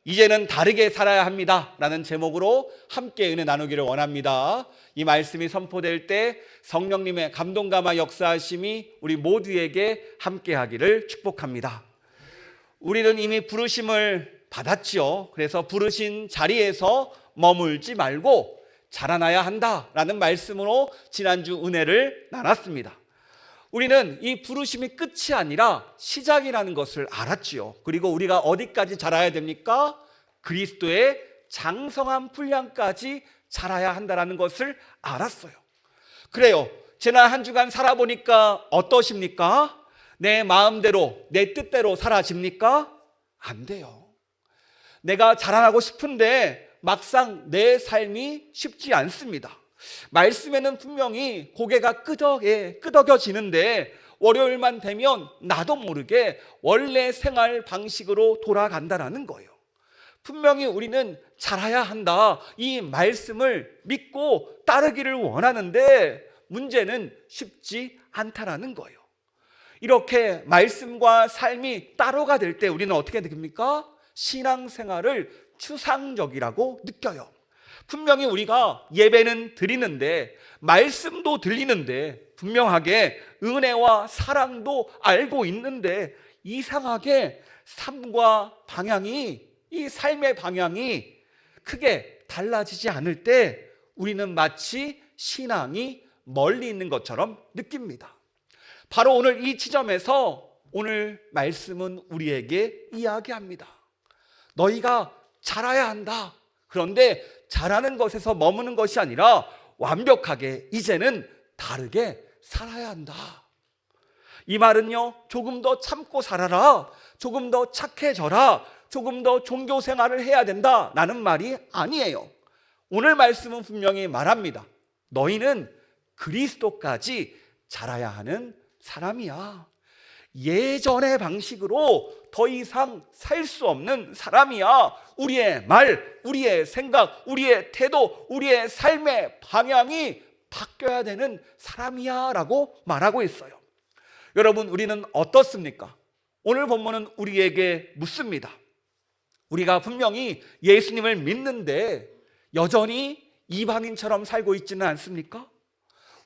이제는 다르게 살아야 합니다 라는 제목으로 함께 은혜 나누기를 원합니다. 이 말씀이 선포될 때 성령님의 감동감화 역사하심이 우리 모두에게 함께 하기를 축복합니다. 우리는 이미 부르심을 받았지요. 그래서 부르신 자리에서 머물지 말고 자라나야 한다라는 말씀으로 지난주 은혜를 나눴습니다. 우리는 이 부르심이 끝이 아니라 시작이라는 것을 알았지요. 그리고 우리가 어디까지 자라야 됩니까? 그리스도의 장성한 분량까지 자라야 한다는 것을 알았어요. 그래요. 지난 한 주간 살아보니까 어떠십니까? 내 마음대로, 내 뜻대로 사라집니까? 안 돼요. 내가 자라나고 싶은데 막상 내 삶이 쉽지 않습니다. 말씀에는 분명히 고개가 끄덕여지는데 월요일만 되면 나도 모르게 원래 생활 방식으로 돌아간다는 거예요. 분명히 우리는 자라야 한다, 이 말씀을 믿고 따르기를 원하는데 문제는 쉽지 않다라는 거예요. 이렇게 말씀과 삶이 따로가 될 때 우리는 어떻게 됩니까? 신앙생활을 추상적이라고 느껴요. 분명히 우리가 예배는 드리는데, 말씀도 들리는데, 분명하게 은혜와 사랑도 알고 있는데 이상하게 삶과 방향이, 이 삶의 방향이 크게 달라지지 않을 때 우리는 마치 신앙이 멀리 있는 것처럼 느낍니다. 바로 오늘 이 지점에서 오늘 말씀은 우리에게 이야기합니다. 너희가 자라야 한다. 그런데 자라는 것에서 머무는 것이 아니라 완벽하게 이제는 다르게 살아야 한다. 이 말은요, 조금 더 참고 살아라, 조금 더 착해져라, 조금 더 종교 생활을 해야 된다 라는 말이 아니에요. 오늘 말씀은 분명히 말합니다. 너희는 그리스도까지 자라야 하는 사람이야. 예전의 방식으로 더 이상 살 수 없는 사람이야. 우리의 말, 우리의 생각, 우리의 태도, 우리의 삶의 방향이 바뀌어야 되는 사람이야 라고 말하고 있어요. 여러분, 우리는 어떻습니까? 오늘 본문은 우리에게 묻습니다. 우리가 분명히 예수님을 믿는데 여전히 이방인처럼 살고 있지는 않습니까?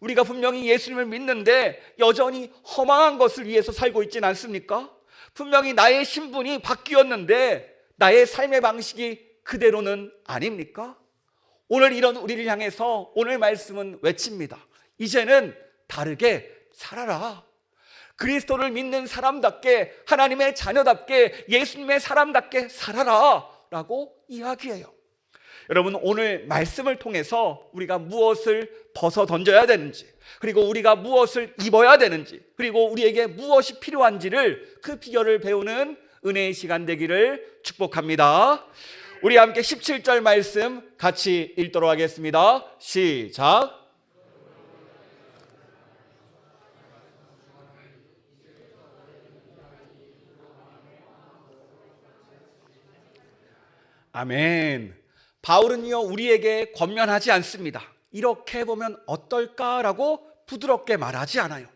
우리가 분명히 예수님을 믿는데 여전히 허망한 것을 위해서 살고 있지는 않습니까? 분명히 나의 신분이 바뀌었는데 나의 삶의 방식이 그대로는 아닙니까? 오늘 이런 우리를 향해서 오늘 말씀은 외칩니다. 이제는 다르게 살아라. 그리스도를 믿는 사람답게, 하나님의 자녀답게, 예수님의 사람답게 살아라 라고 이야기해요. 여러분, 오늘 말씀을 통해서 우리가 무엇을 벗어 던져야 되는지, 그리고 우리가 무엇을 입어야 되는지, 그리고 우리에게 무엇이 필요한지를, 그 비결을 배우는 은혜의 시간 되기를 축복합니다. 우리 함께 17절 말씀 같이 읽도록 하겠습니다. 시작. 아멘. 바울은요, 우리에게 권면하지 않습니다. 이렇게 보면 어떨까라고 부드럽게 말하지 않아요.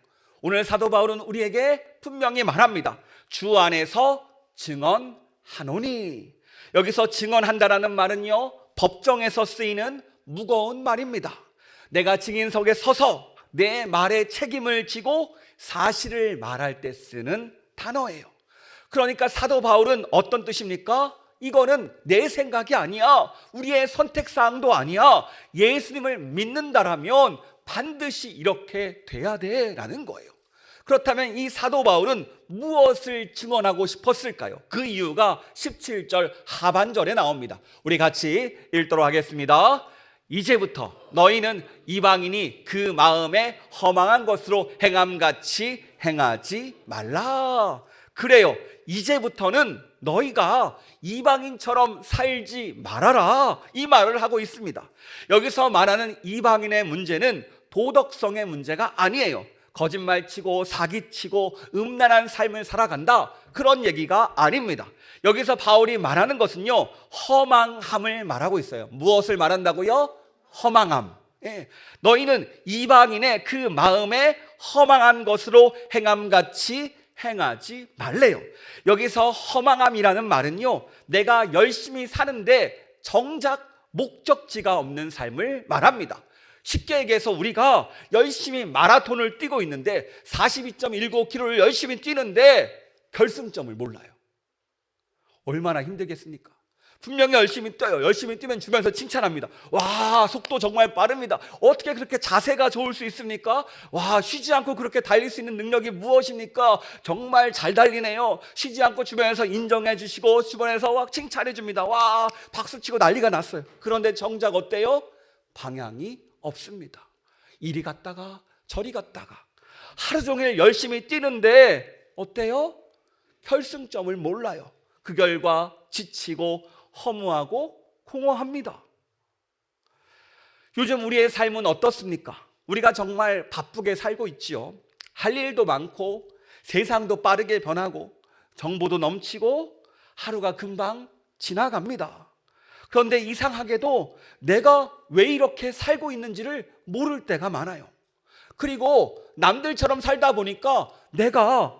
오늘 사도 바울은 우리에게 분명히 말합니다. 주 안에서 증언하노니. 여기서 증언한다라는 말은요, 법정에서 쓰이는 무거운 말입니다. 내가 증인석에 서서 내 말에 책임을 지고 사실을 말할 때 쓰는 단어예요. 그러니까 사도 바울은 어떤 뜻입니까? 이거는 내 생각이 아니야, 우리의 선택사항도 아니야, 예수님을 믿는다라면 반드시 이렇게 돼야 돼 라는 거예요. 그렇다면 이 사도 바울은 무엇을 증언하고 싶었을까요? 그 이유가 17절 하반절에 나옵니다. 우리 같이 읽도록 하겠습니다. 이제부터 너희는 이방인이 그 마음에 허망한 것으로 행함같이 행하지 말라. 그래요, 이제부터는 너희가 이방인처럼 살지 말아라, 이 말을 하고 있습니다. 여기서 말하는 이방인의 문제는 도덕성의 문제가 아니에요. 거짓말치고 사기치고 음란한 삶을 살아간다, 그런 얘기가 아닙니다. 여기서 바울이 말하는 것은요, 허망함을 말하고 있어요. 무엇을 말한다고요? 허망함. 너희는 이방인의 그 마음에 허망한 것으로 행함같이 행하지 말래요. 여기서 허망함이라는 말은요, 내가 열심히 사는데 정작 목적지가 없는 삶을 말합니다. 쉽게 얘기해서 우리가 열심히 마라톤을 뛰고 있는데 42.195km를 열심히 뛰는데 결승점을 몰라요. 얼마나 힘들겠습니까? 분명히 열심히 뛰어요. 열심히 뛰면 주변에서 칭찬합니다. 와, 속도 정말 빠릅니다. 어떻게 그렇게 자세가 좋을 수 있습니까? 와, 쉬지 않고 그렇게 달릴 수 있는 능력이 무엇입니까? 정말 잘 달리네요. 쉬지 않고 주변에서 인정해 주시고 주변에서 막 칭찬해 줍니다. 와, 박수치고 난리가 났어요. 그런데 정작 어때요? 방향이 없습니다. 이리 갔다가 저리 갔다가 하루 종일 열심히 뛰는데 어때요? 결승점을 몰라요. 그 결과 지치고 허무하고 공허합니다. 요즘 우리의 삶은 어떻습니까? 우리가 정말 바쁘게 살고 있지요. 할 일도 많고 세상도 빠르게 변하고 정보도 넘치고 하루가 금방 지나갑니다. 그런데 이상하게도 내가 왜 이렇게 살고 있는지를 모를 때가 많아요. 그리고 남들처럼 살다 보니까 내가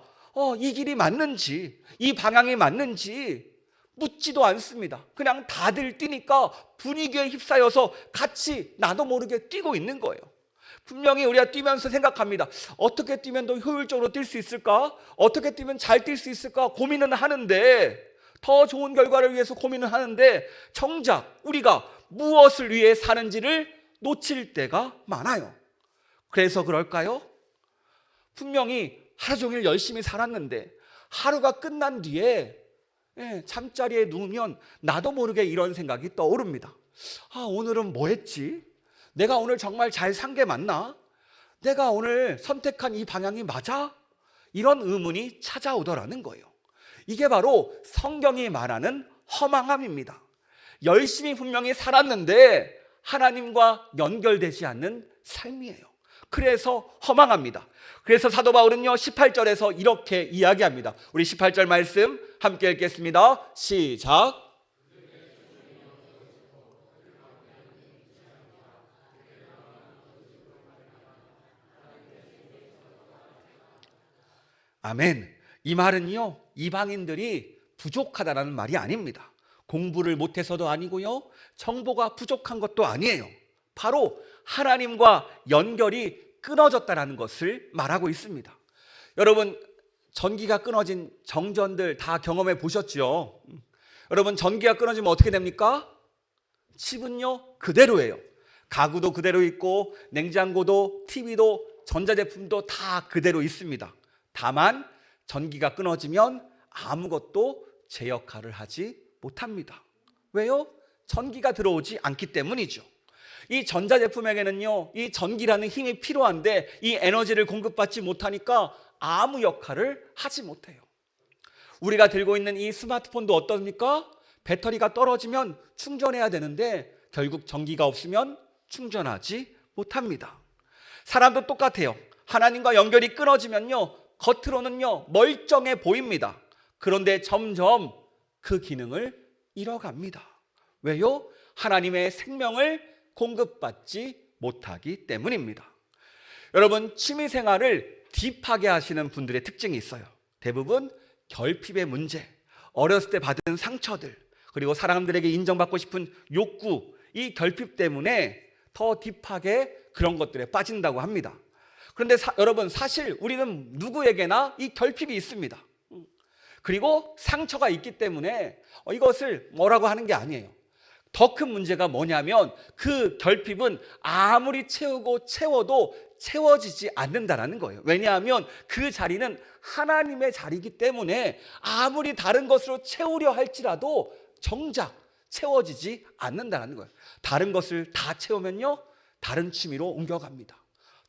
이 길이 맞는지, 이 방향이 맞는지 묻지도 않습니다. 그냥 다들 뛰니까 분위기에 휩싸여서 같이 나도 모르게 뛰고 있는 거예요. 분명히 우리가 뛰면서 생각합니다. 어떻게 뛰면 더 효율적으로 뛸 수 있을까? 어떻게 뛰면 잘 뛸 수 있을까? 고민은 하는데, 더 좋은 결과를 위해서 고민을 하는데 정작 우리가 무엇을 위해 사는지를 놓칠 때가 많아요. 그래서 그럴까요? 분명히 하루 종일 열심히 살았는데 하루가 끝난 뒤에 잠자리에 누우면 나도 모르게 이런 생각이 떠오릅니다. 오늘은 뭐 했지? 내가 오늘 정말 잘 산 게 맞나? 내가 오늘 선택한 이 방향이 맞아? 이런 의문이 찾아오더라는 거예요. 이게 바로 성경이 말하는 허망함입니다. 열심히 분명히 살았는데 하나님과 연결되지 않는 삶이에요. 그래서 허망합니다. 그래서 사도 바울은요 18절에서 이렇게 이야기합니다. 우리 18절 말씀 함께 읽겠습니다. 시작. 아멘. 이 말은요 이방인들이 부족하다는 말이 아닙니다. 공부를 못해서도 아니고요 정보가 부족한 것도 아니에요. 바로 하나님과 연결이 끊어졌다는 것을 말하고 있습니다. 여러분 전기가 끊어진 정전들 다 경험해 보셨죠? 여러분 전기가 끊어지면 어떻게 됩니까? 집은요 그대로예요. 가구도 그대로 있고 냉장고도 TV도 전자제품도 다 그대로 있습니다. 다만 전기가 끊어지면 아무것도 제 역할을 하지 못합니다. 왜요? 전기가 들어오지 않기 때문이죠. 이 전자제품에게는요 이 전기라는 힘이 필요한데 이 에너지를 공급받지 못하니까 아무 역할을 하지 못해요. 우리가 들고 있는 이 스마트폰도 어떻습니까? 배터리가 떨어지면 충전해야 되는데 결국 전기가 없으면 충전하지 못합니다. 사람도 똑같아요. 하나님과 연결이 끊어지면요 겉으로는요 멀쩡해 보입니다. 그런데 점점 그 기능을 잃어갑니다. 왜요? 하나님의 생명을 공급받지 못하기 때문입니다. 여러분 취미생활을 딥하게 하시는 분들의 특징이 있어요. 대부분 결핍의 문제, 어렸을 때 받은 상처들, 그리고 사람들에게 인정받고 싶은 욕구, 이 결핍 때문에 더 딥하게 그런 것들에 빠진다고 합니다. 그런데 여러분 사실 우리는 누구에게나 이 결핍이 있습니다. 그리고 상처가 있기 때문에 이것을 뭐라고 하는 게 아니에요. 더 큰 문제가 뭐냐면 그 결핍은 아무리 채우고 채워도 채워지지 않는다라는 거예요. 왜냐하면 그 자리는 하나님의 자리이기 때문에 아무리 다른 것으로 채우려 할지라도 정작 채워지지 않는다는 거예요. 다른 것을 다 채우면요 다른 취미로 옮겨갑니다.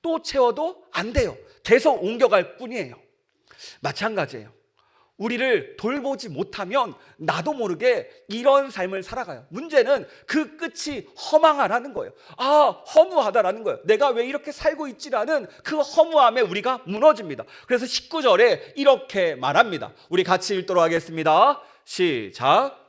또 채워도 안 돼요. 계속 옮겨갈 뿐이에요. 마찬가지예요. 우리를 돌보지 못하면 나도 모르게 이런 삶을 살아가요. 문제는 그 끝이 허망하다는 거예요. 허무하다라는 거예요. 내가 왜 이렇게 살고 있지라는 그 허무함에 우리가 무너집니다. 그래서 19절에 이렇게 말합니다. 우리 같이 읽도록 하겠습니다. 시작.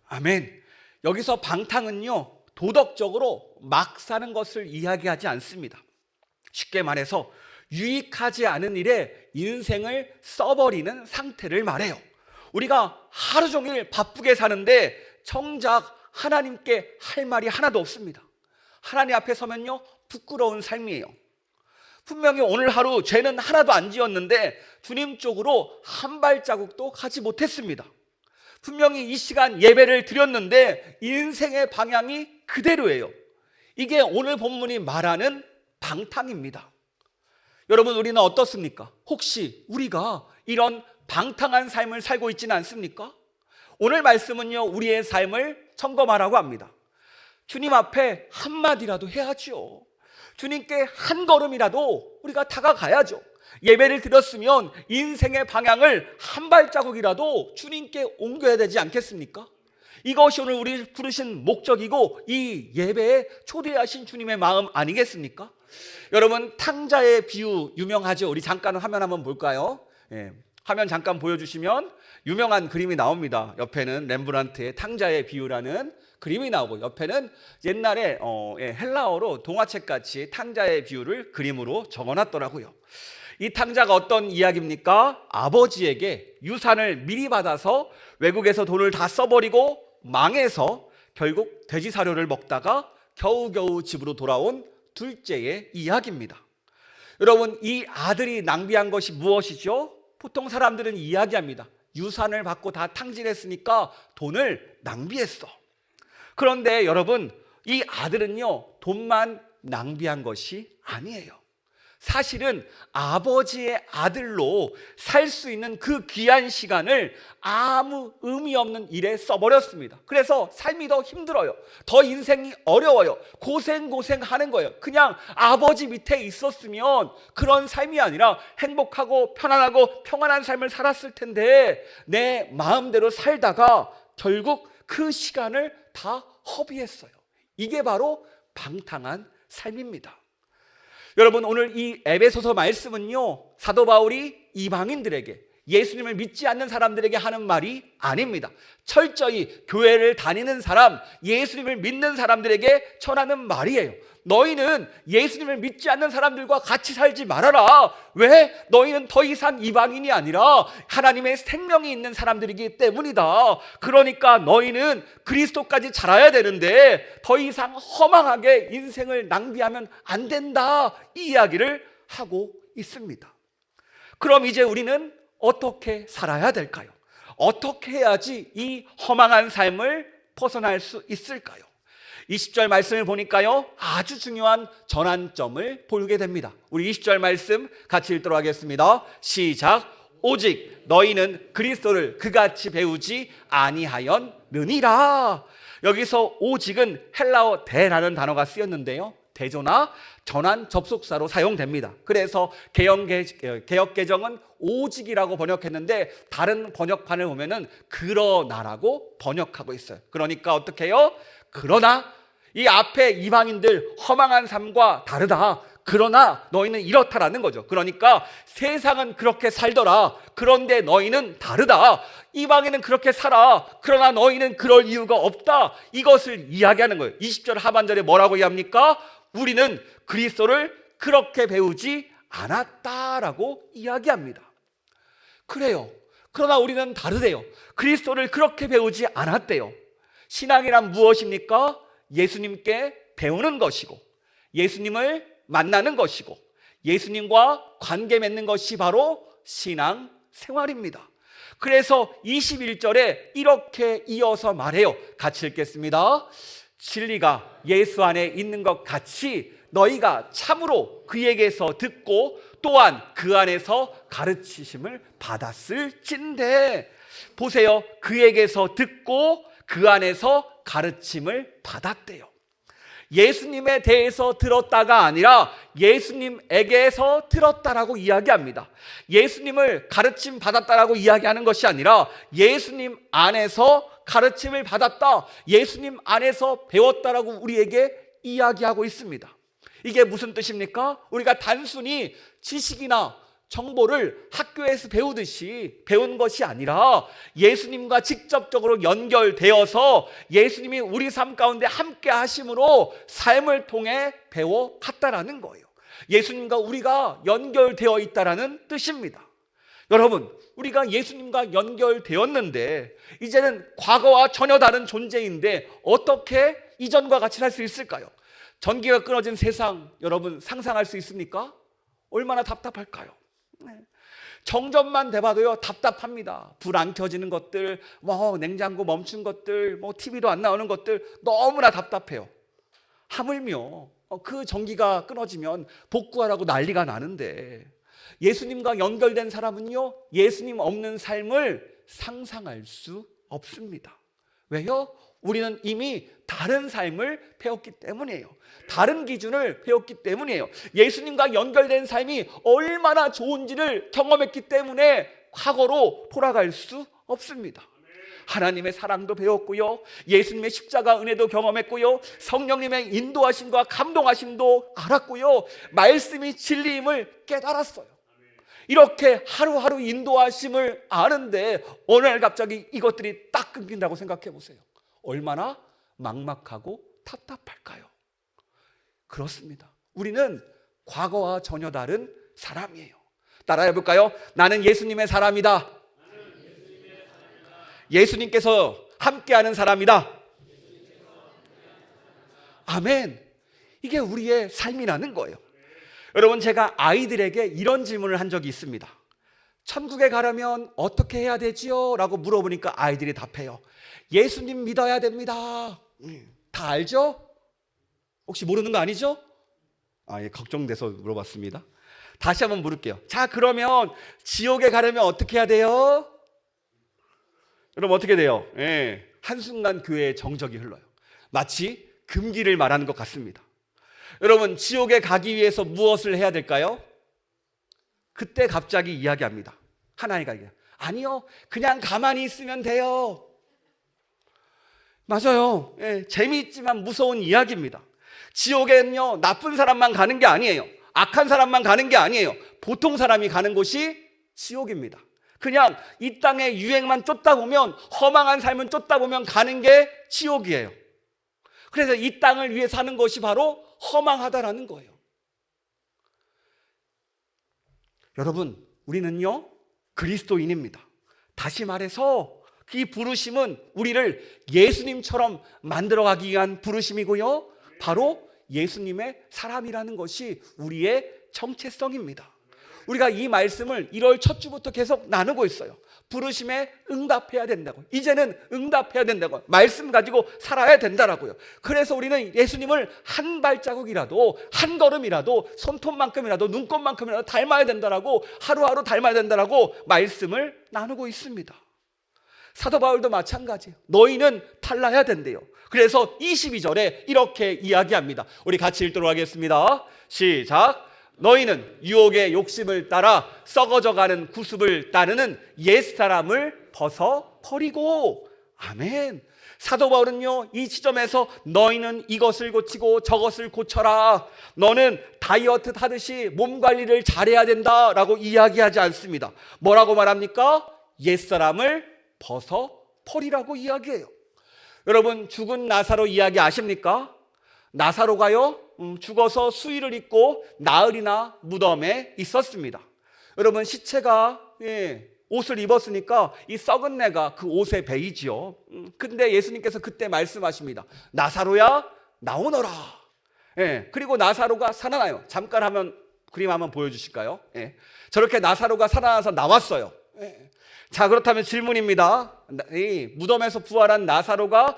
아멘. 여기서 방탕은요 도덕적으로 막 사는 것을 이야기하지 않습니다. 쉽게 말해서 유익하지 않은 일에 인생을 써버리는 상태를 말해요. 우리가 하루 종일 바쁘게 사는데 정작 하나님께 할 말이 하나도 없습니다. 하나님 앞에 서면요, 부끄러운 삶이에요. 분명히 오늘 하루 죄는 하나도 안 지었는데 주님 쪽으로 한 발자국도 가지 못했습니다. 분명히 이 시간 예배를 드렸는데 인생의 방향이 그대로예요. 이게 오늘 본문이 말하는 방탕입니다. 여러분, 우리는 어떻습니까? 혹시 우리가 이런 방탕한 삶을 살고 있지는 않습니까? 오늘 말씀은요, 우리의 삶을 점검하라고 합니다. 주님 앞에 한마디라도 해야죠. 주님께 한 걸음이라도 우리가 다가가야죠. 예배를 드렸으면 인생의 방향을 한 발자국이라도 주님께 옮겨야 되지 않겠습니까? 이것이 오늘 우리 부르신 목적이고 이 예배에 초대하신 주님의 마음 아니겠습니까? 여러분, 탕자의 비유 유명하죠? 우리 잠깐 화면 한번 볼까요? 화면 잠깐 보여주시면 유명한 그림이 나옵니다. 옆에는 렘브란트의 탕자의 비유라는 그림이 나오고 옆에는 옛날에 헬라어로 동화책같이 탕자의 비유를 그림으로 적어놨더라고요. 이 탕자가 어떤 이야기입니까? 아버지에게 유산을 미리 받아서 외국에서 돈을 다 써버리고 망해서 결국 돼지 사료를 먹다가 겨우겨우 집으로 돌아온 둘째의 이야기입니다. 여러분, 이 아들이 낭비한 것이 무엇이죠? 보통 사람들은 이야기합니다. 유산을 받고 다 탕진했으니까 돈을 낭비했어. 그런데 여러분, 이 아들은요, 돈만 낭비한 것이 아니에요. 사실은 아버지의 아들로 살 수 있는 그 귀한 시간을 아무 의미 없는 일에 써버렸습니다. 그래서 삶이 더 힘들어요. 더 인생이 어려워요. 고생하는 거예요. 그냥 아버지 밑에 있었으면 그런 삶이 아니라 행복하고 편안하고 평안한 삶을 살았을 텐데 내 마음대로 살다가 결국 그 시간을 다 허비했어요. 이게 바로 방탕한 삶입니다. 여러분, 오늘 이 에베소서 말씀은요, 사도 바울이 이방인들에게, 예수님을 믿지 않는 사람들에게 하는 말이 아닙니다. 철저히 교회를 다니는 사람, 예수님을 믿는 사람들에게 전하는 말이에요. 너희는 예수님을 믿지 않는 사람들과 같이 살지 말아라. 왜? 너희는 더 이상 이방인이 아니라 하나님의 생명이 있는 사람들이기 때문이다. 그러니까 너희는 그리스도까지 자라야 되는데 더 이상 허망하게 인생을 낭비하면 안 된다. 이 이야기를 하고 있습니다. 그럼 이제 우리는 어떻게 살아야 될까요? 어떻게 해야지 이 허망한 삶을 벗어날 수 있을까요? 20절 말씀을 보니까요, 아주 중요한 전환점을 보게 됩니다. 우리 20절 말씀 같이 읽도록 하겠습니다. 시작. 오직 너희는 그리스도를 그같이 배우지 아니하였느니라. 여기서 오직은 헬라어 대라는 단어가 쓰였는데요, 대조나 전환 접속사로 사용됩니다. 그래서 개역개정은 오직이라고 번역했는데 다른 번역판을 보면은 그러나라고 번역하고 있어요. 그러니까 어떻게 해요? 그러나 이 앞에 이방인들 허망한 삶과 다르다. 그러나 너희는 이렇다라는 거죠. 그러니까 세상은 그렇게 살더라. 그런데 너희는 다르다. 이방인은 그렇게 살아. 그러나 너희는 그럴 이유가 없다. 이것을 이야기하는 거예요. 20절 하반절에 뭐라고 이야기합니까? 우리는 그리스도를 그렇게 배우지 않았다라고 이야기합니다. 그래요. 그러나 우리는 다르대요. 그리스도를 그렇게 배우지 않았대요. 신앙이란 무엇입니까? 예수님께 배우는 것이고 예수님을 만나는 것이고 예수님과 관계 맺는 것이 바로 신앙 생활입니다. 그래서 21절에 이렇게 이어서 말해요. 같이 읽겠습니다. 진리가 예수 안에 있는 것 같이 너희가 참으로 그에게서 듣고 또한 그 안에서 가르치심을 받았을진데. 보세요. 그에게서 듣고 그 안에서 가르침을 받았대요. 예수님에 대해서 들었다가 아니라 예수님에게서 들었다라고 이야기합니다. 예수님을 가르침 받았다라고 이야기하는 것이 아니라 예수님 안에서 가르침을 받았다, 예수님 안에서 배웠다라고 우리에게 이야기하고 있습니다. 이게 무슨 뜻입니까? 우리가 단순히 지식이나 정보를 학교에서 배우듯이 배운 것이 아니라 예수님과 직접적으로 연결되어서 예수님이 우리 삶 가운데 함께 하심으로 삶을 통해 배워갔다라는 거예요. 예수님과 우리가 연결되어 있다라는 뜻입니다. 여러분, 우리가 예수님과 연결되었는데 이제는 과거와 전혀 다른 존재인데 어떻게 이전과 같이 살 수 있을까요? 전기가 끊어진 세상, 여러분 상상할 수 있습니까? 얼마나 답답할까요? 정전만 돼봐도요 답답합니다. 불 안 켜지는 것들, 냉장고 멈춘 것들, TV도 안 나오는 것들 너무나 답답해요. 하물며 그 전기가 끊어지면 복구하라고 난리가 나는데 예수님과 연결된 사람은요 예수님 없는 삶을 상상할 수 없습니다. 왜요? 우리는 이미 다른 삶을 배웠기 때문이에요. 다른 기준을 배웠기 때문이에요. 예수님과 연결된 삶이 얼마나 좋은지를 경험했기 때문에 과거로 돌아갈 수 없습니다. 하나님의 사랑도 배웠고요, 예수님의 십자가 은혜도 경험했고요, 성령님의 인도하심과 감동하심도 알았고요, 말씀이 진리임을 깨달았어요. 이렇게 하루하루 인도하심을 아는데 어느 날 갑자기 이것들이 딱 끊긴다고 생각해 보세요. 얼마나 막막하고 답답할까요? 그렇습니다. 우리는 과거와 전혀 다른 사람이에요. 따라해 볼까요? 나는 예수님의 사람이다. 예수님께서 함께하는 사람이다. 아멘. 이게 우리의 삶이라는 거예요. 여러분, 제가 아이들에게 이런 질문을 한 적이 있습니다. 천국에 가려면 어떻게 해야 되지요? 라고 물어보니까 아이들이 답해요. 예수님 믿어야 됩니다. 다 알죠? 혹시 모르는 거 아니죠? 걱정돼서 물어봤습니다. 다시 한번 물을게요. 자, 그러면 지옥에 가려면 어떻게 해야 돼요? 여러분, 어떻게 돼요? 한순간 교회의 정적이 흘러요. 마치 금기를 말하는 것 같습니다. 여러분, 지옥에 가기 위해서 무엇을 해야 될까요? 그때 갑자기 이야기합니다. 하나이가 아니요, 그냥 가만히 있으면 돼요. 맞아요. 재미있지만 무서운 이야기입니다. 지옥에는요 나쁜 사람만 가는 게 아니에요. 악한 사람만 가는 게 아니에요. 보통 사람이 가는 곳이 지옥입니다. 그냥 이 땅의 유행만 쫓다 보면, 허망한 삶을 쫓다 보면 가는 게 지옥이에요. 그래서 이 땅을 위해 사는 것이 바로 허망하다라는 거예요. 여러분, 우리는요 그리스도인입니다. 다시 말해서 이 부르심은 우리를 예수님처럼 만들어가기 위한 부르심이고요, 바로 예수님의 사람이라는 것이 우리의 정체성입니다. 우리가 이 말씀을 1월 첫 주부터 계속 나누고 있어요. 부르심에 응답해야 된다고, 이제는 응답해야 된다고, 말씀 가지고 살아야 된다라고요. 그래서 우리는 예수님을 한 발자국이라도, 한 걸음이라도, 손톱만큼이라도, 눈곱만큼이라도 닮아야 된다라고, 하루하루 닮아야 된다라고 말씀을 나누고 있습니다. 사도 바울도 마찬가지예요. 너희는 달라야 된대요. 그래서 22절에 이렇게 이야기합니다. 우리 같이 읽도록 하겠습니다. 시작. 너희는 유혹의 욕심을 따라 썩어져가는 구습을 따르는 옛사람을 벗어버리고. 아멘. 사도 바울은요 이 지점에서 너희는 이것을 고치고 저것을 고쳐라, 너는 다이어트 하듯이 몸 관리를 잘해야 된다라고 이야기하지 않습니다. 뭐라고 말합니까? 옛사람을 벗어버리라고 이야기해요. 여러분, 죽은 나사로 이야기 아십니까? 나사로가요 죽어서 수의를 입고 나흘이나 무덤에 있었습니다. 여러분, 시체가 옷을 입었으니까 이 썩은 내가 그 옷에 배이지요. 근데 예수님께서 그때 말씀하십니다. 나사로야 나오너라. 그리고 나사로가 살아나요. 잠깐 그림 한번 보여주실까요? 저렇게 나사로가 살아나서 나왔어요. 자, 그렇다면 질문입니다. 이 무덤에서 부활한 나사로가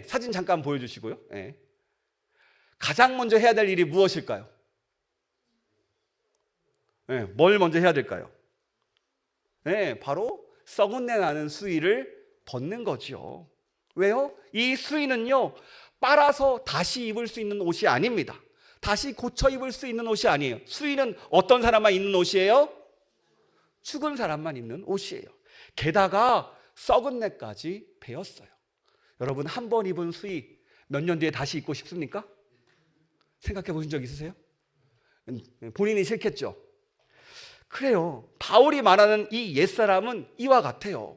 사진 잠깐 보여주시고요. 가장 먼저 해야 될 일이 무엇일까요? 뭘 먼저 해야 될까요? 바로 썩은 내 나는 수의를 벗는 거죠. 왜요? 이 수의는요 빨아서 다시 입을 수 있는 옷이 아닙니다. 다시 고쳐 입을 수 있는 옷이 아니에요. 수의는 어떤 사람만 입는 옷이에요? 죽은 사람만 입는 옷이에요. 게다가 썩은 내까지 배었어요. 여러분, 한 번 입은 수의 몇 년 뒤에 다시 입고 싶습니까? 생각해 보신 적 있으세요? 본인이 싫겠죠. 그래요. 바울이 말하는 이 옛사람은 이와 같아요.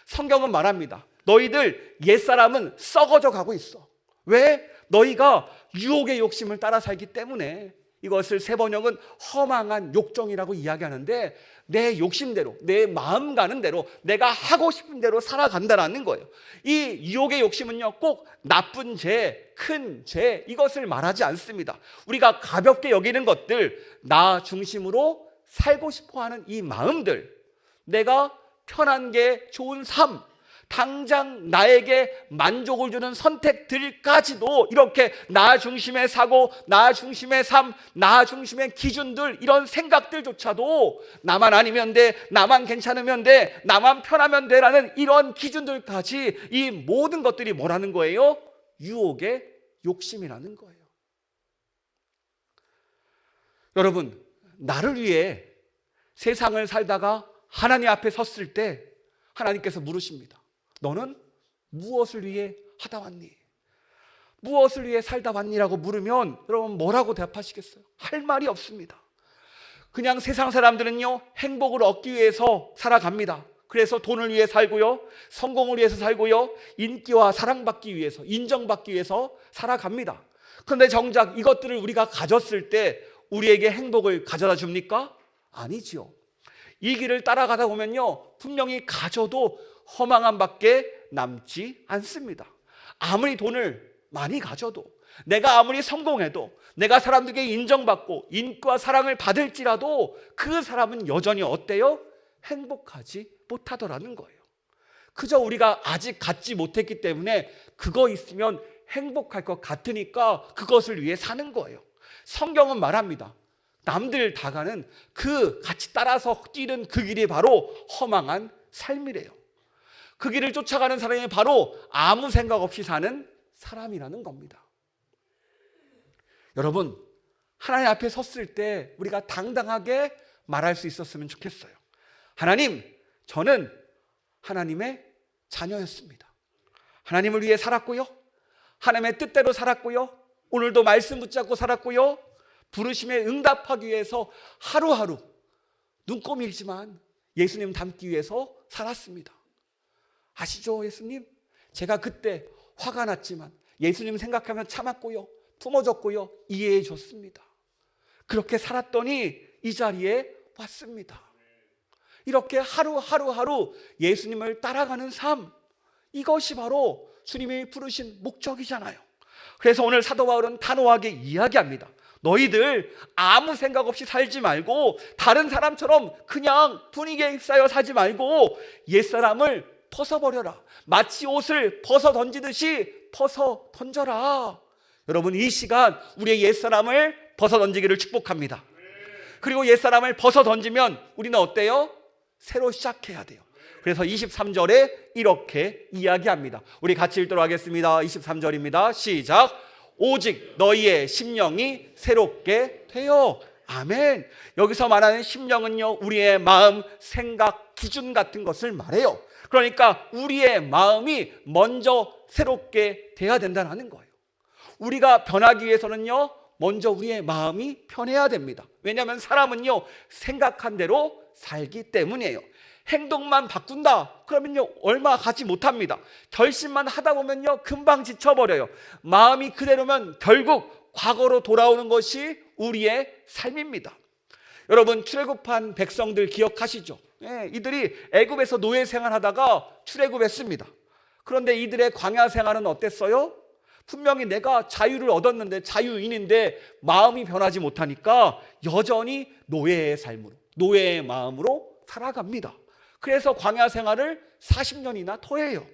성경은 말합니다. 너희들 옛사람은 썩어져 가고 있어. 왜? 너희가 유혹의 욕심을 따라 살기 때문에. 이것을 세번역은 허망한 욕정이라고 이야기하는데, 내 욕심대로, 내 마음 가는 대로, 내가 하고 싶은 대로 살아간다라는 거예요. 이 유혹의 욕심은요, 꼭 나쁜 죄, 큰 죄, 이것을 말하지 않습니다. 우리가 가볍게 여기는 것들, 나 중심으로 살고 싶어 하는 이 마음들, 내가 편한 게 좋은 삶, 당장 나에게 만족을 주는 선택들까지도 이렇게 나 중심의 사고, 나 중심의 삶, 나 중심의 기준들, 이런 생각들조차도 나만 아니면 돼, 나만 괜찮으면 돼, 나만 편하면 돼라는 이런 기준들까지, 이 모든 것들이 뭐라는 거예요? 유혹의 욕심이라는 거예요. 여러분, 나를 위해 세상을 살다가 하나님 앞에 섰을 때 하나님께서 물으십니다. 너는 무엇을 위해 하다 왔니? 무엇을 위해 살다 왔니라고 물으면 여러분 뭐라고 대답하시겠어요? 할 말이 없습니다. 그냥 세상 사람들은요, 행복을 얻기 위해서 살아갑니다. 그래서 돈을 위해 살고요, 성공을 위해서 살고요, 인기와 사랑받기 위해서, 인정받기 위해서 살아갑니다. 그런데 정작 이것들을 우리가 가졌을 때 우리에게 행복을 가져다 줍니까? 아니지요. 이 길을 따라가다 보면요, 분명히 가져도 허망한 밖에 남지 않습니다. 아무리 돈을 많이 가져도, 내가 아무리 성공해도, 내가 사람들에게 인정받고 인기와 사랑을 받을지라도 그 사람은 여전히 어때요? 행복하지 못하더라는 거예요. 그저 우리가 아직 갖지 못했기 때문에 그거 있으면 행복할 것 같으니까 그것을 위해 사는 거예요. 성경은 말합니다. 남들 다 가는 그 같이 따라서 뛰는 그 길이 바로 허망한 삶이래요. 그 길을 쫓아가는 사람이 바로 아무 생각 없이 사는 사람이라는 겁니다. 여러분, 하나님 앞에 섰을 때 우리가 당당하게 말할 수 있었으면 좋겠어요. 하나님, 저는 하나님의 자녀였습니다. 하나님을 위해 살았고요, 하나님의 뜻대로 살았고요, 오늘도 말씀 붙잡고 살았고요, 부르심에 응답하기 위해서 하루하루 눈꼬밀지만 예수님 닮기 위해서 살았습니다. 아시죠, 예수님? 제가 그때 화가 났지만 예수님 생각하며 참았고요, 품어줬고요, 이해해 줬습니다. 그렇게 살았더니 이 자리에 왔습니다. 이렇게 하루 예수님을 따라가는 삶, 이것이 바로 주님이 부르신 목적이잖아요. 그래서 오늘 사도 바울은 단호하게 이야기합니다. 너희들 아무 생각 없이 살지 말고, 다른 사람처럼 그냥 분위기에 휩싸여 살지 말고 옛사람을 벗어버려라. 마치 옷을 벗어 던지듯이 벗어 던져라. 여러분, 이 시간 우리의 옛사람을 벗어 던지기를 축복합니다. 그리고 옛사람을 벗어 던지면 우리는 어때요? 새로 시작해야 돼요. 그래서 23절에 이렇게 이야기합니다. 우리 같이 읽도록 하겠습니다. 23절입니다. 시작. 오직 너희의 심령이 새롭게 되어. 아멘. 여기서 말하는 심령은요, 우리의 마음, 생각, 기준 같은 것을 말해요. 그러니까 우리의 마음이 먼저 새롭게 돼야 된다는 거예요. 우리가 변하기 위해서는요, 먼저 우리의 마음이 편해야 됩니다. 왜냐하면 사람은요, 생각한 대로 살기 때문이에요. 행동만 바꾼다 그러면요, 얼마 가지 못합니다. 결심만 하다 보면요, 금방 지쳐버려요. 마음이 그대로면 결국 과거로 돌아오는 것이 우리의 삶입니다. 여러분, 출애굽한 백성들 기억하시죠? 이들이 애굽에서 노예 생활하다가 출애굽했습니다. 그런데 이들의 광야 생활은 어땠어요? 분명히 내가 자유를 얻었는데, 자유인인데 마음이 변하지 못하니까 여전히 노예의 삶으로, 노예의 마음으로 살아갑니다. 그래서 광야 생활을 40년이나 더 해요.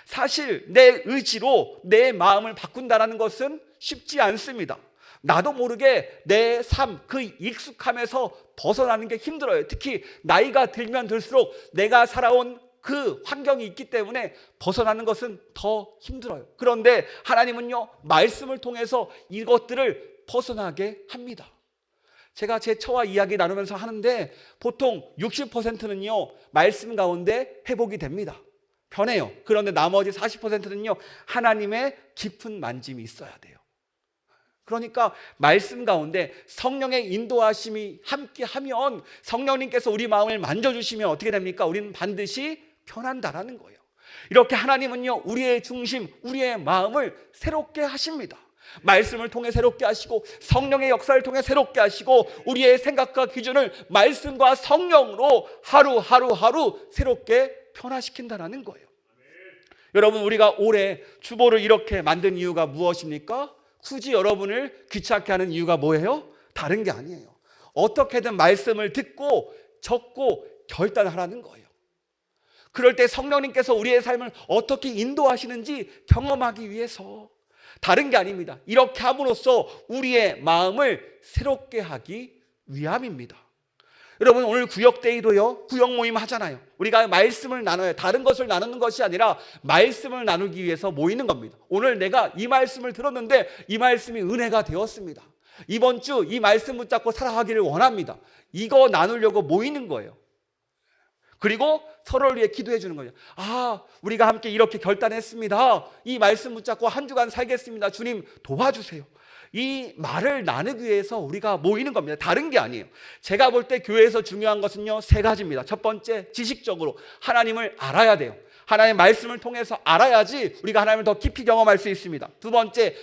사실 내 의지로 내 마음을 바꾼다는 것은 쉽지 않습니다. 나도 모르게 내 삶, 그 익숙함에서 벗어나는 게 힘들어요. 특히 나이가 들면 들수록 내가 살아온 그 환경이 있기 때문에 벗어나는 것은 더 힘들어요. 그런데 하나님은요, 말씀을 통해서 이것들을 벗어나게 합니다. 제가 제 처와 이야기 나누면서 하는데 보통 60%는요, 말씀 가운데 회복이 됩니다. 변해요. 그런데 나머지 40%는요, 하나님의 깊은 만짐이 있어야 돼요. 그러니까 말씀 가운데 성령의 인도하심이 함께하면, 성령님께서 우리 마음을 만져주시면 어떻게 됩니까? 우리는 반드시 변한다라는 거예요. 이렇게 하나님은요, 우리의 중심, 우리의 마음을 새롭게 하십니다. 말씀을 통해 새롭게 하시고, 성령의 역사를 통해 새롭게 하시고, 우리의 생각과 기준을 말씀과 성령으로 하루 새롭게 변화시킨다는 거예요. 여러분, 우리가 올해 주보를 이렇게 만든 이유가 무엇입니까? 굳이 여러분을 귀찮게 하는 이유가 뭐예요? 다른 게 아니에요. 어떻게든 말씀을 듣고 적고 결단하라는 거예요. 그럴 때 성령님께서 우리의 삶을 어떻게 인도하시는지 경험하기 위해서, 다른 게 아닙니다. 이렇게 함으로써 우리의 마음을 새롭게 하기 위함입니다. 여러분, 오늘 구역데이도요, 구역 모임 하잖아요. 우리가 말씀을 나눠요. 다른 것을 나누는 것이 아니라 말씀을 나누기 위해서 모이는 겁니다. 오늘 내가 이 말씀을 들었는데 이 말씀이 은혜가 되었습니다. 이번 주 이 말씀 붙잡고 살아가기를 원합니다. 이거 나누려고 모이는 거예요. 그리고 서로를 위해 기도해 주는 거예요. 우리가 함께 이렇게 결단했습니다. 이 말씀 붙잡고 한 주간 살겠습니다. 주님 도와주세요. 이 말을 나누기 위해서 우리가 모이는 겁니다. 다른 게 아니에요. 제가 볼 때 교회에서 중요한 것은요, 세 가지입니다. 첫 번째, 지식적으로 하나님을 알아야 돼요. 하나님의 말씀을 통해서 알아야지 우리가 하나님을 더 깊이 경험할 수 있습니다. 두 번째,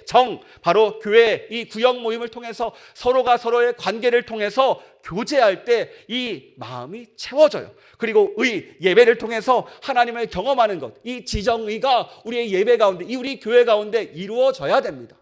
바로 교회 이 구역 모임을 통해서 서로가 서로의 관계를 통해서 교제할 때 이 마음이 채워져요. 그리고 예배를 통해서 하나님을 경험하는 것, 이 지정의가 우리의 예배 가운데, 우리 교회 가운데 이루어져야 됩니다.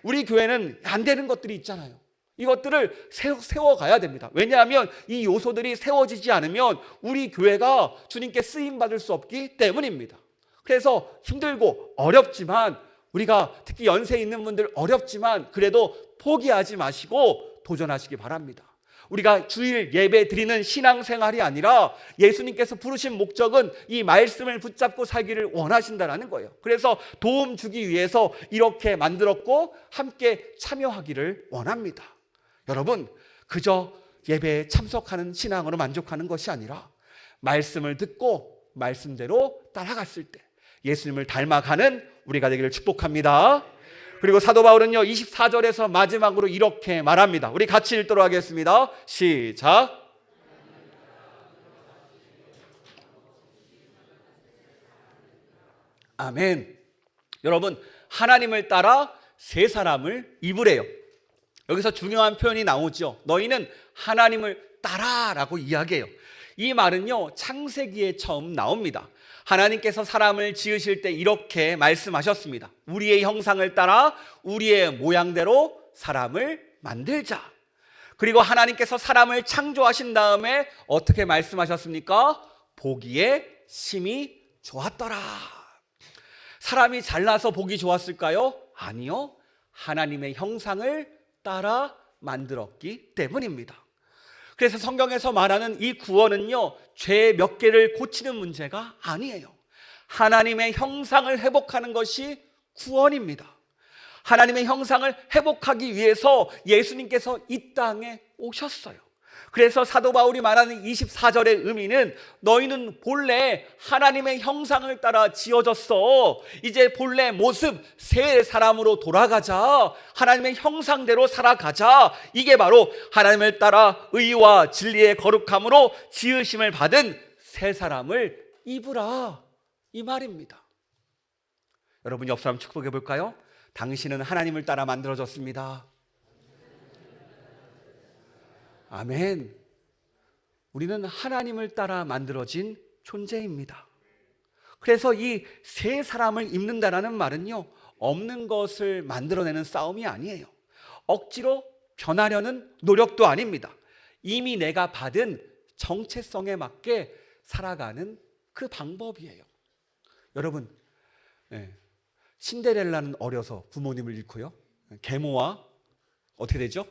우리 교회는 안 되는 것들이 있잖아요. 이것들을 세워가야 됩니다. 왜냐하면 이 요소들이 세워지지 않으면 우리 교회가 주님께 쓰임받을 수 없기 때문입니다. 그래서 힘들고 어렵지만, 우리가 특히 연세 있는 분들 어렵지만 그래도 포기하지 마시고 도전하시기 바랍니다. 우리가 주일 예배 드리는 신앙생활이 아니라 예수님께서 부르신 목적은 이 말씀을 붙잡고 살기를 원하신다는 거예요. 그래서 도움 주기 위해서 이렇게 만들었고 함께 참여하기를 원합니다. 여러분, 그저 예배에 참석하는 신앙으로 만족하는 것이 아니라 말씀을 듣고 말씀대로 따라갔을 때 예수님을 닮아가는 우리가 되기를 축복합니다. 그리고 사도 바울은요, 24절에서 마지막으로 이렇게 말합니다. 우리 같이 읽도록 하겠습니다. 시작. 아멘. 여러분, 하나님을 따라 세 사람을 입으래요. 여기서 중요한 표현이 나오죠. 너희는 하나님을 따라라고 이야기해요. 이 말은요, 창세기에 처음 나옵니다. 하나님께서 사람을 지으실 때 이렇게 말씀하셨습니다. 우리의 형상을 따라 우리의 모양대로 사람을 만들자. 그리고 하나님께서 사람을 창조하신 다음에 어떻게 말씀하셨습니까? 보기에 심히 좋았더라. 사람이 잘나서 보기 좋았을까요? 아니요. 하나님의 형상을 따라 만들었기 때문입니다. 그래서 성경에서 말하는 이 구원은요, 죄 몇 개를 고치는 문제가 아니에요. 하나님의 형상을 회복하는 것이 구원입니다. 하나님의 형상을 회복하기 위해서 예수님께서 이 땅에 오셨어요. 그래서 사도 바울이 말하는 24절의 의미는, 너희는 본래 하나님의 형상을 따라 지어졌어. 이제 본래 모습 새 사람으로 돌아가자. 하나님의 형상대로 살아가자. 이게 바로 하나님을 따라 의와 진리의 거룩함으로 지으심을 받은 새 사람을 입으라, 이 말입니다. 여러분, 옆 사람 축복해 볼까요? 당신은 하나님을 따라 만들어졌습니다. 아멘. 우리는 하나님을 따라 만들어진 존재입니다. 그래서 이 새 사람을 입는다라는 말은요, 없는 것을 만들어내는 싸움이 아니에요. 억지로 변하려는 노력도 아닙니다. 이미 내가 받은 정체성에 맞게 살아가는 그 방법이에요. 여러분, 신데렐라는 어려서 부모님을 잃고요, 계모와 어떻게 되죠?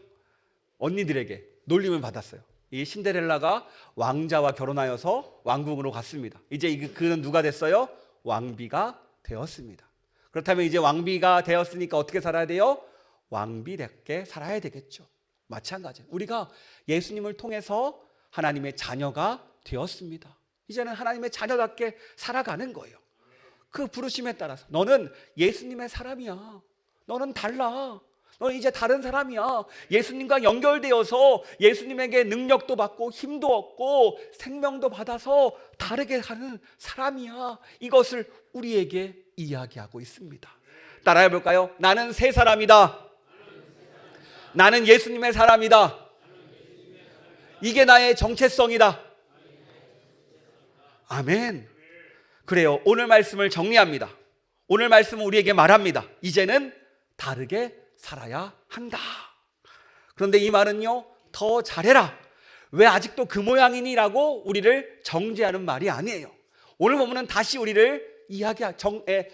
언니들에게 놀림을 받았어요. 이 신데렐라가 왕자와 결혼하여서 왕궁으로 갔습니다. 이제 그는 누가 됐어요? 왕비가 되었습니다. 그렇다면 이제 왕비가 되었으니까 어떻게 살아야 돼요? 왕비답게 살아야 되겠죠. 마찬가지예요. 우리가 예수님을 통해서 하나님의 자녀가 되었습니다. 이제는 하나님의 자녀답게 살아가는 거예요. 그 부르심에 따라서 너는 예수님의 사람이야. 너는 달라. 너는 이제 다른 사람이야. 예수님과 연결되어서 예수님에게 능력도 받고 힘도 얻고 생명도 받아서 다르게 사는 사람이야. 이것을 우리에게 이야기하고 있습니다. 따라해 볼까요? 나는 새 사람이다. 나는 예수님의 사람이다. 이게 나의 정체성이다. 아멘. 그래요. 오늘 말씀을 정리합니다. 오늘 말씀은 우리에게 말합니다. 이제는 다르게 살아야 한다. 그런데 이 말은요, 더 잘해라. 왜 아직도 그 모양이니라고 우리를 정죄하는 말이 아니에요. 오늘 보면은 다시 우리를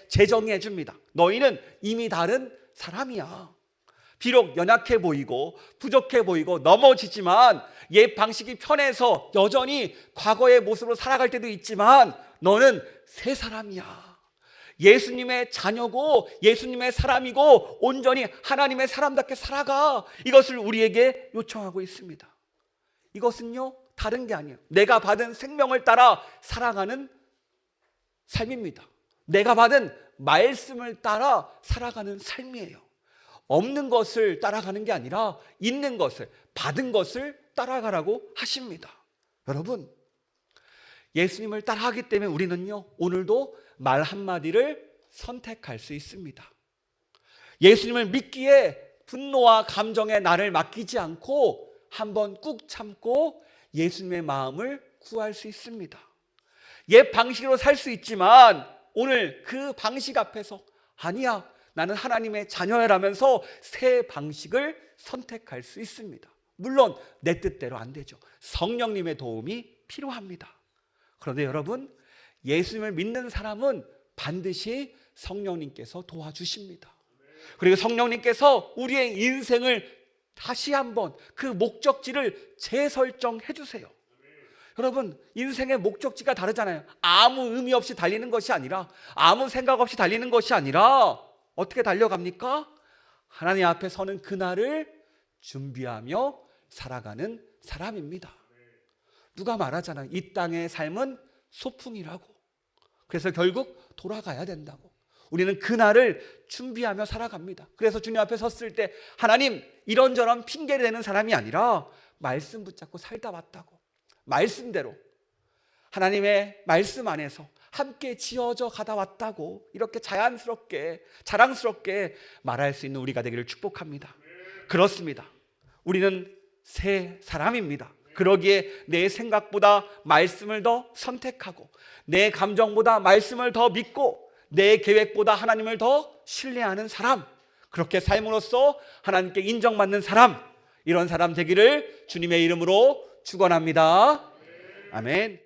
재정의해 줍니다. 너희는 이미 다른 사람이야. 비록 연약해 보이고 부족해 보이고 넘어지지만 옛 방식이 편해서 여전히 과거의 모습으로 살아갈 때도 있지만 너는 새 사람이야. 예수님의 자녀고 예수님의 사람이고 온전히 하나님의 사람답게 살아가. 이것을 우리에게 요청하고 있습니다. 이것은요, 다른 게 아니에요. 내가 받은 생명을 따라 살아가는 삶입니다. 내가 받은 말씀을 따라 살아가는 삶이에요. 없는 것을 따라가는 게 아니라 있는 것을, 받은 것을 따라가라고 하십니다. 여러분, 예수님을 따라하기 때문에 우리는요, 오늘도 말 한마디를 선택할 수 있습니다. 예수님을 믿기에 분노와 감정에 나를 맡기지 않고 한번 꾹 참고 예수님의 마음을 구할 수 있습니다. 옛 방식으로 살 수 있지만 오늘 그 방식 앞에서 아니야, 나는 하나님의 자녀라면서 새 방식을 선택할 수 있습니다. 물론 내 뜻대로 안 되죠. 성령님의 도움이 필요합니다. 그런데 여러분, 예수님을 믿는 사람은 반드시 성령님께서 도와주십니다. 그리고 성령님께서 우리의 인생을 다시 한번 그 목적지를 재설정해 주세요. 여러분, 인생의 목적지가 다르잖아요. 아무 의미 없이 달리는 것이 아니라, 아무 생각 없이 달리는 것이 아니라 어떻게 달려갑니까? 하나님 앞에 서는 그날을 준비하며 살아가는 사람입니다. 누가 말하잖아요. 이 땅의 삶은 소풍이라고. 그래서 결국 돌아가야 된다고. 우리는 그날을 준비하며 살아갑니다. 그래서 주님 앞에 섰을 때 하나님, 이런저런 핑계를 대는 사람이 아니라 말씀 붙잡고 살다 왔다고. 말씀대로 하나님의 말씀 안에서 함께 지어져 가다 왔다고 이렇게 자연스럽게 자랑스럽게 말할 수 있는 우리가 되기를 축복합니다. 그렇습니다. 우리는 새 사람입니다. 그러기에 내 생각보다 말씀을 더 선택하고 내 감정보다 말씀을 더 믿고 내 계획보다 하나님을 더 신뢰하는 사람, 그렇게 삶으로써 하나님께 인정받는 사람, 이런 사람 되기를 주님의 이름으로 축원합니다. 아멘.